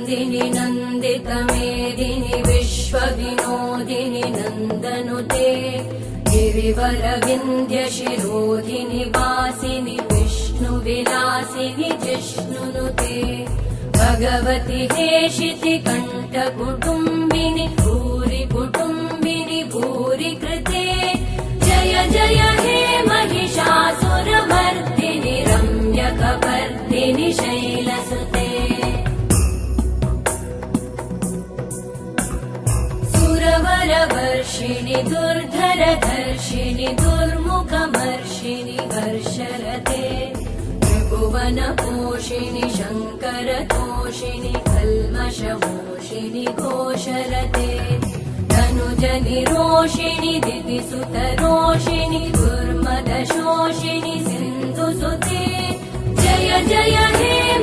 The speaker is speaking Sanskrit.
नन्दिनि नन्दितमेदिनि विश्वविनोदिनि नन्दनुते गिरिवरविन्द्यशिरोधिनि वासिनि विष्णुविलासिनि जिष्णुनुते भगवति हेशिति कण्ठकुटुम्बिनि भूरि कुटुम्बिनि भूरि कृते जय जय हे महिषासुरमर्दिनि रम्यकपर्दिनि शैलसुते सुरवरवर्षिणि दुर्धरधर्षिणि दुर्मुखमर्षिणि हर्षरते त्रिभुवनपोषिणि शङ्करतोषिणि कल्मषमोषिणि घोषरते धनुजनिरोषिणि दितिसुतरोषिणि दुर्मदशोषिणि सिन्धुसुते जय जय हे